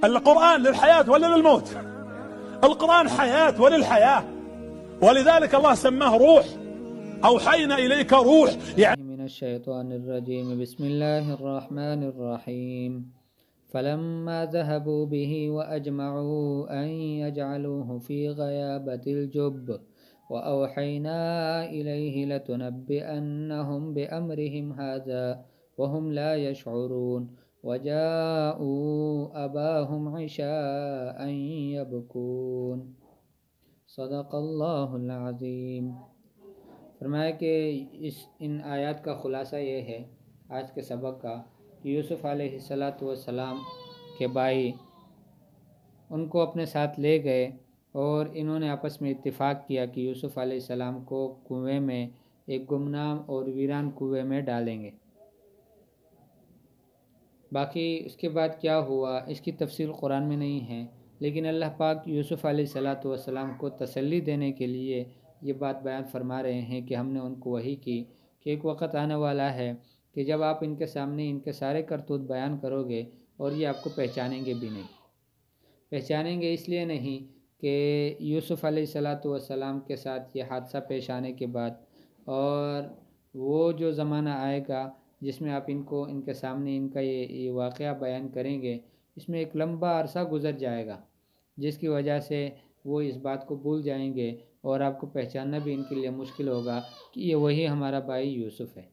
القرآن للحياة ولا للموت؟ القرآن حياة وللحياة، ولذلك الله سماه روح، أوحينا إليك روح من الشيطان الرجيم. بسم الله الرحمن الرحيم. فلما ذهبوا به وأجمعوا أن يجعلوه في غيابة الجب وأوحينا إليه لتنبئنهم بأمرهم هذا وهم لا يشعرون وجاءوا أباهم عشاء يبكون. صدق اللہ العظیم. فرمایا کہ ان آیات کا خلاصہ یہ ہے آج کے سبق کا کہ یوسف علیہ السلام کے بھائی ان کو اپنے ساتھ لے گئے اور انہوں نے آپس میں اتفاق کیا کہ یوسف علیہ السلام کو کنویں میں، ایک گمنام اور ویران کنویں میں ڈالیں گے. باقی اس کے بعد کیا ہوا اس کی تفصیل قرآن میں نہیں ہے، لیکن اللہ پاک یوسف علیہ السلام کو تسلی دینے کے لیے یہ بات بیان فرما رہے ہیں کہ ہم نے ان کو وحی کی کہ ایک وقت آنے والا ہے کہ جب آپ ان کے سامنے ان کے سارے کرتوت بیان کرو گے اور یہ آپ کو پہچانیں گے بھی نہیں. پہچانیں گے اس لیے نہیں کہ یوسف علیہ السلام کے ساتھ یہ حادثہ پیش آنے کے بعد اور وہ جو زمانہ آئے گا جس میں آپ ان کو ان کے سامنے ان کا یہ واقعہ بیان کریں گے، اس میں ایک لمبا عرصہ گزر جائے گا جس کی وجہ سے وہ اس بات کو بھول جائیں گے اور آپ کو پہچاننا بھی ان کے لیے مشکل ہوگا کہ یہ وہی ہمارا بھائی یوسف ہے.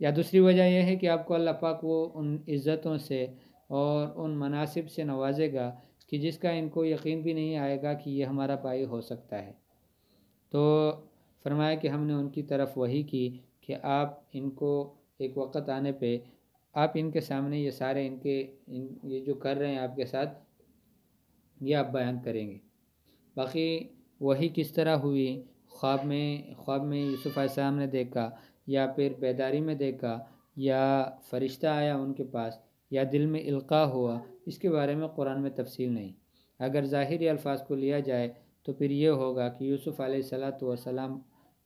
یا دوسری وجہ یہ ہے کہ آپ کو اللہ پاک وہ ان عزتوں سے اور ان مناصب سے نوازے گا کہ جس کا ان کو یقین بھی نہیں آئے گا کہ یہ ہمارا بھائی ہو سکتا ہے. تو فرمایا کہ ہم نے ان کی طرف وحی کی کہ آپ ان کو ایک وقت آنے پہ آپ ان کے سامنے یہ سارے یہ جو کر رہے ہیں آپ کے ساتھ یہ آپ بیان کریں گے. باقی وہی کس طرح ہوئی، خواب میں یوسف علیہ السلام نے دیکھا یا پھر بیداری میں دیکھا یا فرشتہ آیا ان کے پاس یا دل میں القاء ہوا، اس کے بارے میں قرآن میں تفصیل نہیں. اگر ظاہری الفاظ کو لیا جائے تو پھر یہ ہوگا کہ یوسف علیہ السلام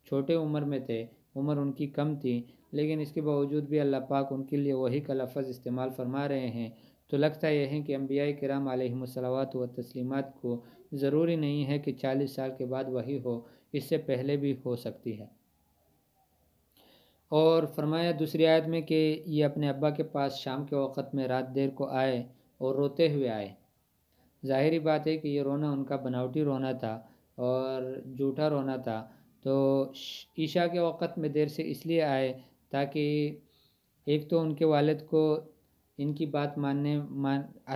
چھوٹے عمر میں تھے، عمر ان کی کم تھی، لیکن اس کے باوجود بھی اللہ پاک ان کے لیے وحی کا لفظ استعمال فرما رہے ہیں. تو لگتا یہ ہے کہ انبیاء کرام علیہم الصلوات و تسلیمات کو ضروری نہیں ہے کہ 40 سال کے بعد وحی ہو، اس سے پہلے بھی ہو سکتی ہے. اور فرمایا دوسری آیت میں کہ یہ اپنے ابا کے پاس شام کے وقت میں رات دیر کو آئے اور روتے ہوئے آئے. ظاہری بات ہے کہ یہ رونا ان کا بناوٹی رونا تھا اور جھوٹا رونا تھا. تو عشاء کے وقت میں دیر سے اس لیے آئے تاکہ ایک تو ان کے والد کو ان کی بات ماننے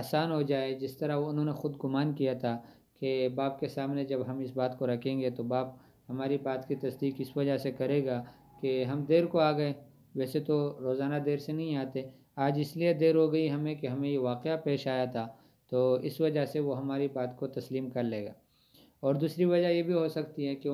آسان ہو جائے، جس طرح انہوں نے خود گمان کیا تھا کہ باپ کے سامنے جب ہم اس بات کو رکھیں گے تو باپ ہماری بات کی تصدیق اس وجہ سے کرے گا کہ ہم دیر کو آ گئے. ویسے تو روزانہ دیر سے نہیں آتے، آج اس لیے دیر ہو گئی ہمیں کہ ہمیں یہ واقعہ پیش آیا تھا، تو اس وجہ سے وہ ہماری بات کو تسلیم کر لے گا. اور دوسری وجہ یہ بھی ہو سکتی ہے کہ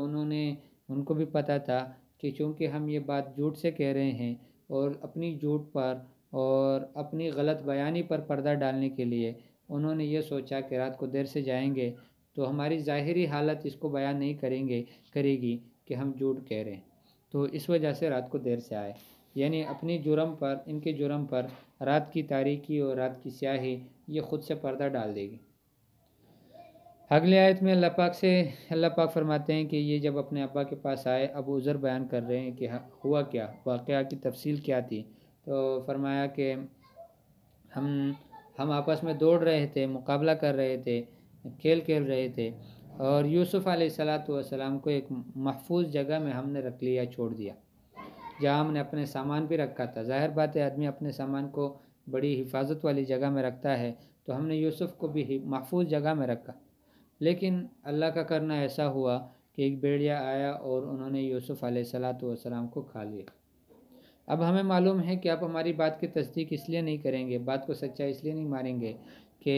ان کو بھی پتہ تھا کہ چونکہ ہم یہ بات جھوٹ سے کہہ رہے ہیں اور اپنی جھوٹ پر اور اپنی غلط بیانی پر پردہ ڈالنے کے لیے انہوں نے یہ سوچا کہ رات کو دیر سے جائیں گے تو ہماری ظاہری حالت اس کو بیان نہیں کرے گی کہ ہم جھوٹ کہہ رہے ہیں، تو اس وجہ سے رات کو دیر سے آئے. یعنی اپنی ان کے جرم پر رات کی تاریکی اور رات کی سیاہی یہ خود سے پردہ ڈال دے گی. اگلی آیت میں اللہ پاک فرماتے ہیں کہ یہ جب اپنے ابا کے پاس آئے، ابو ذر بیان کر رہے ہیں کہ ہوا کیا، واقعہ کی تفصیل کیا تھی. تو فرمایا کہ ہم آپس میں دوڑ رہے تھے، مقابلہ کر رہے تھے، کھیل رہے تھے، اور یوسف علیہ السلام کو ایک محفوظ جگہ میں ہم نے رکھ لیا، چھوڑ دیا، جہاں ہم نے اپنے سامان بھی رکھا تھا. ظاہر بات ہے آدمی اپنے سامان کو بڑی حفاظت والی جگہ میں رکھتا ہے، تو ہم نے یوسف کو بھی محفوظ جگہ میں رکھا. لیکن اللہ کا کرنا ایسا ہوا کہ ایک بھیڑیا آیا اور انہوں نے یوسف علیہ السلام کو کھا لیا. اب ہمیں معلوم ہے کہ آپ ہماری بات کی تصدیق اس لیے نہیں کریں گے، بات کو سچا اس لیے نہیں مانیں گے کہ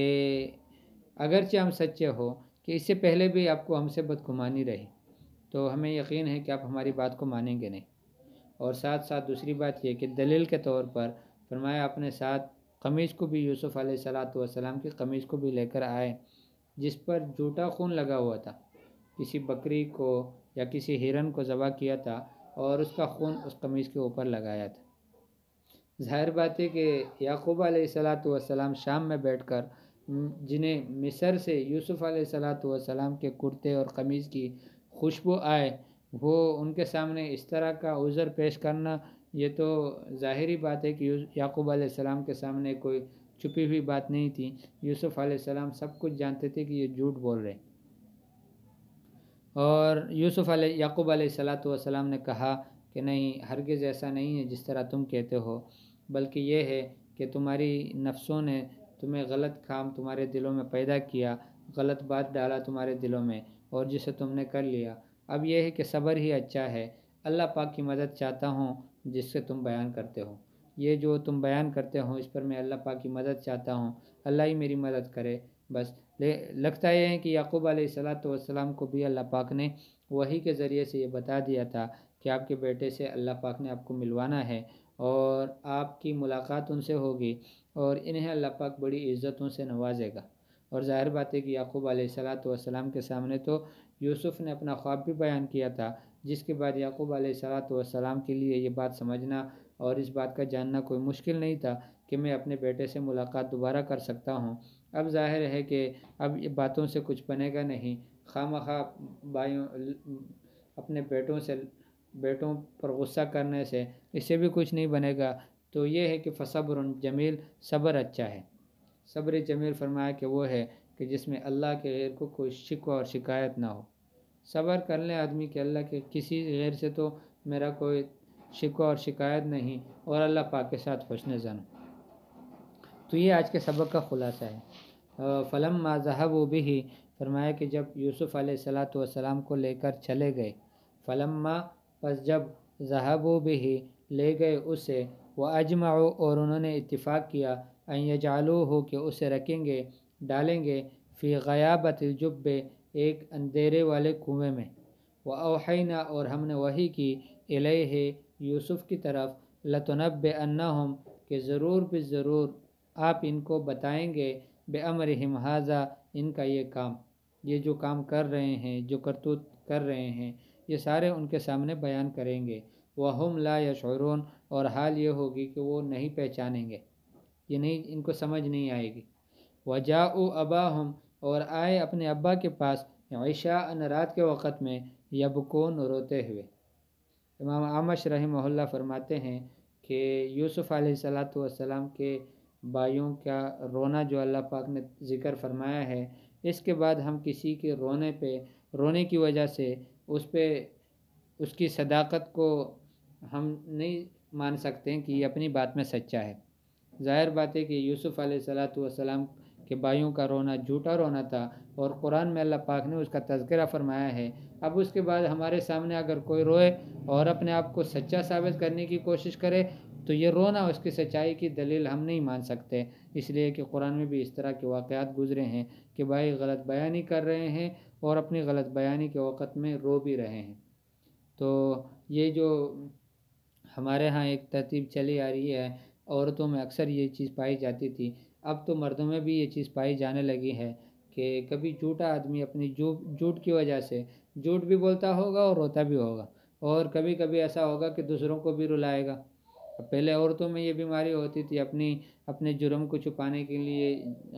اگرچہ ہم سچے ہو کہ اس سے پہلے بھی آپ کو ہم سے بدگمانی رہی، تو ہمیں یقین ہے کہ آپ ہماری بات کو مانیں گے نہیں. اور ساتھ ساتھ دوسری بات یہ کہ دلیل کے طور پر فرمایا اپنے ساتھ قمیص کو بھی، یوسف علیہ السلام کی قمیص کو بھی لے کر آئے جس پر جھوٹا خون لگا ہوا تھا، کسی بکری کو یا کسی ہرن کو ذبح کیا تھا اور اس کا خون اس قمیص کے اوپر لگایا تھا. ظاہر بات ہے کہ یعقوب علیہ السلام شام میں بیٹھ کر جنہیں مصر سے یوسف علیہ السلام کے کرتے اور قمیض کی خوشبو آئے، وہ ان کے سامنے اس طرح کا عذر پیش کرنا، یہ تو ظاہری بات ہے کہ یعقوب علیہ السلام کے سامنے کوئی چھپی ہوئی بات نہیں تھی۔ یوسف علیہ السلام سب کچھ جانتے تھے کہ یہ جھوٹ بول رہے، اور یعقوب علیہ السلام نے کہا کہ نہیں، ہرگز ایسا نہیں ہے جس طرح تم کہتے ہو، بلکہ یہ ہے کہ تمہاری نفسوں نے تمہیں غلط کام تمہارے دلوں میں پیدا کیا، غلط بات ڈالا تمہارے دلوں میں، اور جسے تم نے کر لیا۔ اب یہ ہے کہ صبر ہی اچھا ہے، اللہ پاک کی مدد چاہتا ہوں جس سے تم بیان کرتے ہو، یہ جو تم بیان کرتے ہو اس پر میں اللہ پاک کی مدد چاہتا ہوں، اللہ ہی میری مدد کرے بس۔ لگتا یہ ہے کہ یعقوب علیہ السلام کو بھی اللہ پاک نے وحی کے ذریعے سے یہ بتا دیا تھا کہ آپ کے بیٹے سے اللہ پاک نے آپ کو ملوانا ہے، اور آپ کی ملاقات ان سے ہوگی، اور انہیں اللہ پاک بڑی عزتوں سے نوازے گا۔ اور ظاہر بات ہے کہ یعقوب علیہ السلام کے سامنے تو یوسف نے اپنا خواب بھی بیان کیا تھا، جس کے بعد یعقوب علیہ السلام کے لیے یہ بات سمجھنا اور اس بات کا جاننا کوئی مشکل نہیں تھا کہ میں اپنے بیٹے سے ملاقات دوبارہ کر سکتا ہوں۔ اب ظاہر ہے کہ اب یہ باتوں سے کچھ بنے گا نہیں، خواہ بھائیوں اپنے بیٹوں پر غصہ کرنے سے اس سے بھی کچھ نہیں بنے گا۔ تو یہ ہے کہ فصبر جمیل، صبر اچھا ہے۔ صبر جمیل فرمایا کہ وہ ہے کہ جس میں اللہ کے غیر کو کوئی شکوہ اور شکایت نہ ہو۔ صبر کر لیں آدمی کہ اللہ کے کسی غیر سے تو میرا کوئی شکوہ اور شکایت نہیں، اور اللہ پاک کے ساتھ حسن ظن۔ تو یہ آج کے سبق کا خلاصہ ہے۔ فلما ذهبوا به، فرمایا کہ جب یوسف علیہ السلام کو لے کر چلے گئے، فلما، پس جب، ذهبوا به، لے گئے اسے، واجمعوا، اور انہوں نے اتفاق کیا، ان یجعلوہ، کہ اسے رکھیں گے، ڈالیں گے، فی غیابۃ الجب، ایک اندھیرے والے کنویں میں، واوحینا، اور ہم نے وحی کی، الیہ، یوسف کی طرف، لتنبئنہم، کہ ضرور بضرور آپ ان کو بتائیں گے، بامرہم ھذا، ان کا یہ کام، یہ جو کام کر رہے ہیں، جو کرتوت کر رہے ہیں، یہ سارے ان کے سامنے بیان کریں گے، وہم لا یشعرون، اور حال یہ ہوگی کہ وہ نہیں پہچانیں گے، یہ نہیں، ان کو سمجھ نہیں آئے گی۔ وجاءوا اباہم، اور آئے اپنے ابا کے پاس، عشاء، رات کے وقت میں، یبکون، روتے ہوئے۔ امام اعمش رحمہ اللہ فرماتے ہیں کہ یوسف علیہ السلام کے بھائیوں کا رونا جو اللہ پاک نے ذکر فرمایا ہے، اس کے بعد ہم کسی کے رونے کی وجہ سے اس کی صداقت کو ہم نہیں مان سکتے ہیں کہ یہ اپنی بات میں سچا ہے۔ ظاہر بات ہے کہ یوسف علیہ السلام کے بھائیوں کا رونا جھوٹا رونا تھا، اور قرآن میں اللہ پاک نے اس کا تذکرہ فرمایا ہے۔ اب اس کے بعد ہمارے سامنے اگر کوئی روئے اور اپنے آپ کو سچا ثابت کرنے کی کوشش کرے تو یہ رونا اس کی سچائی کی دلیل ہم نہیں مان سکتے، اس لیے کہ قرآن میں بھی اس طرح کے واقعات گزرے ہیں کہ بھائی غلط بیانی کر رہے ہیں اور اپنی غلط بیانی کے وقت میں رو بھی رہے ہیں۔ تو یہ جو ہمارے ہاں ایک ترتیب چلی آ رہی ہے، عورتوں میں اکثر یہ چیز پائی جاتی تھی، اب تو مردوں میں بھی یہ چیز پائی جانے لگی ہے کہ کبھی جھوٹا آدمی اپنی جھوٹ کی وجہ سے جھوٹ بھی بولتا ہوگا اور روتا بھی ہوگا، اور کبھی کبھی ایسا ہوگا کہ دوسروں کو بھی رلائے گا۔ پہلے عورتوں میں یہ بیماری ہوتی تھی اپنے جرم کو چھپانے کے لیے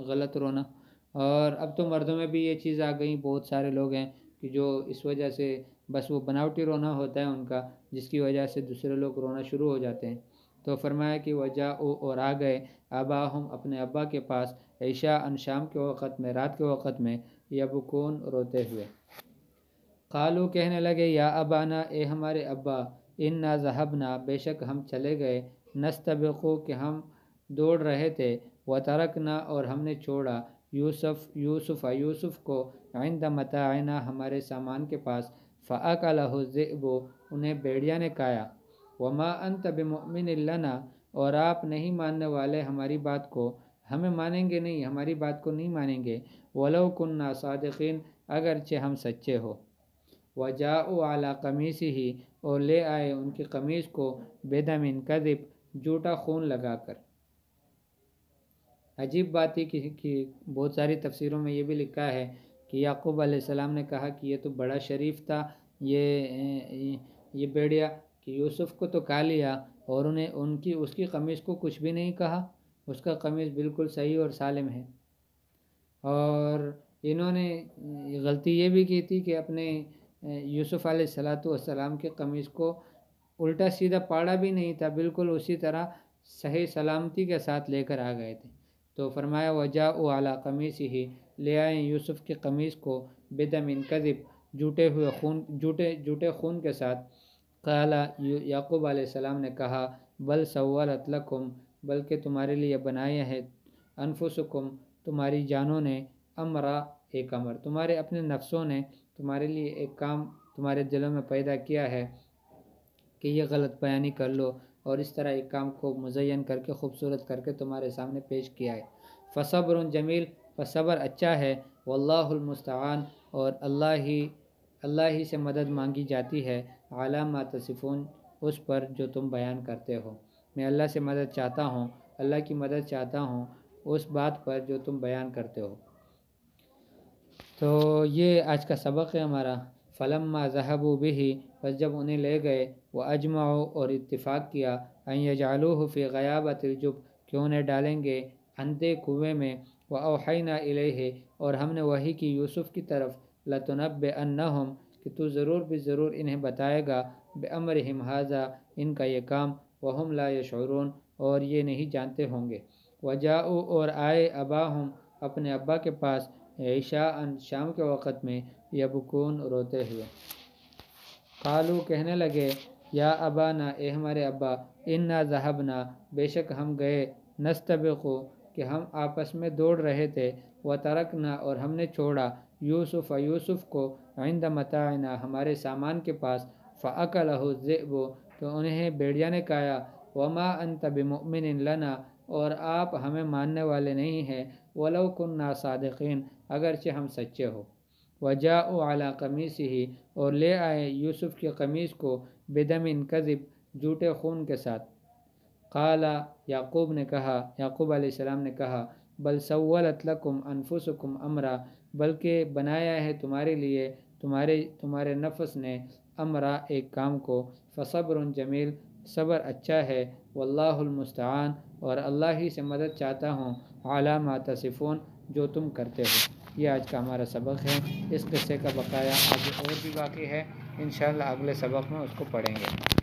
غلط رونا، اور اب تو مردوں میں بھی یہ چیز آ گئی، بہت سارے لوگ ہیں کہ جو اس وجہ سے بس وہ بناوٹی رونا ہوتا ہے ان کا، جس کی وجہ سے دوسرے لوگ رونا شروع ہو جاتے ہیں۔ تو فرمایا کہ وجاءوا، اور آ گئے، اباہم، اپنے ابا کے پاس، عشاء، شام کے وقت میں، رات کے وقت میں، یبکون، روتے ہوئے۔ قالو، کہنے لگے، یا ابانا، اے ہمارے ابا، انا ذهبنا، بے شک ہم چلے گئے، نستبقو، کہ ہم دوڑ رہے تھے، وترکنا، اور ہم نے چھوڑا، یوسف کو، عند متاعنا، ہمارے سامان کے پاس، فاکلہ الذئب، انہیں بھیڑیا نے کھایا، وما انت بمؤمن لنا، اور آپ نہیں ماننے والے ہماری بات کو، ہمیں مانیں گے نہیں، ہماری بات کو نہیں مانیں گے، ولو کننا صادقین، اگرچہ ہم سچے ہو، وجاءوا علی قمیصہ، اور لے آئے ان کی قمیص کو، بدم کذب، جھوٹا خون لگا کر۔ عجیب بات ہے کہ بہت ساری تفسیروں میں یہ بھی لکھا ہے کہ یعقوب علیہ السلام نے کہا کہ یہ تو بڑا شریف تھا یہ بھیڑیا، کہ یوسف کو تو کھا لیا، اور اس کی قمیص کو کچھ بھی نہیں کہا، اس کا قمیص بالکل صحیح اور سالم ہے۔ اور انہوں نے غلطی یہ بھی کی تھی کہ اپنے یوسف علیہ السلام کے قمیص کو الٹا سیدھا پاڑا بھی نہیں تھا، بالکل اسی طرح صحیح سلامتی کے ساتھ لے کر آ گئے تھے۔ تو فرمایا وجاءوا علی قمیصہ، لے آئے یوسف کے قمیص کو بدم کذب، جھوٹے خون کے ساتھ۔ قال یعقوب علیہ السلام نے کہا بل سولت لکم، بلکہ تمہارے لیے بنایا ہے انفسکم، تمہاری جانوں نے، امرا ایک امر، تمہارے اپنے نفسوں نے تمہارے لیے ایک کام تمہارے دلوں میں پیدا کیا ہے کہ یہ غلط بیانی کر لو، اور اس طرح ایک کام کو مزین کر کے خوبصورت کر کے تمہارے سامنے پیش کیا ہے۔ فصبر جمیل، فصبر اچھا ہے، واللہ المستعان، اور اللہ ہی سے مدد مانگی جاتی ہے، علی ما تصفون، اس پر جو تم بیان کرتے ہو۔ میں اللہ سے مدد چاہتا ہوں، اللہ کی مدد چاہتا ہوں اس بات پر جو تم بیان کرتے ہو۔ تو یہ آج کا سبق ہے ہمارا۔ فلما ذهبوا به، بس جب انہیں لے گئے، واجمعوا، اور اتفاق کیا، ان یجعلوه فی غیابۃ الجب، کہ انہیں ڈالیں گے اندھے کنویں میں، واوحینا الیہ، اور ہم نے وحی کی یوسف کی طرف، لتنبئنہم، کہ تو ضرور بھی ضرور انہیں بتائے گا، بامرہم ھذا، ان کا یہ کام، وہم لا یشعرون، اور یہ نہیں جانتے ہوں گے۔ وجاءوا، اور آئے، اباہم، اپنے ابا کے پاس، عشاء، شام کے وقت میں، یبکون، روتے ہوئے۔ قالو، کہنے لگے، یا ابانا، اے ہمارے ابا، انا ذہبنا، بے شک ہم گئے، نستبق، کہ ہم آپس میں دوڑ رہے تھے، وترکنا، اور ہم نے چھوڑا، یوسف کو، عند متاعنا، ہمارے سامان کے پاس، فاکلہ الذئب، تو انہیں بھیڑیا نے کھایا، وما انت بمؤمن لنا، اور آپ ہمیں ماننے والے نہیں ہیں، ولو کنا صادقین، اگرچہ ہم سچے ہو۔ وجاءوا علی قمیصہ، اور لے آئے یوسف کے قمیص کو، بدم کذب، جھوٹے خون کے ساتھ۔ قال، یعقوب علیہ السلام نے کہا، بل سولت لکم انفسکم امرا، بلکہ بنایا ہے تمہارے لیے تمہارے نفس نے، امرا، ایک کام کو، فصبر جمیل، صبر اچھا ہے، واللہ المستعان، اور اللہ ہی سے مدد چاہتا ہوں، علی ما تصفون، جو تم کرتے ہو۔ یہ آج کا ہمارا سبق ہے۔ اس قصے کا بقایا آگے اور بھی باقی ہے، انشاءاللہ اگلے سبق میں اس کو پڑھیں گے۔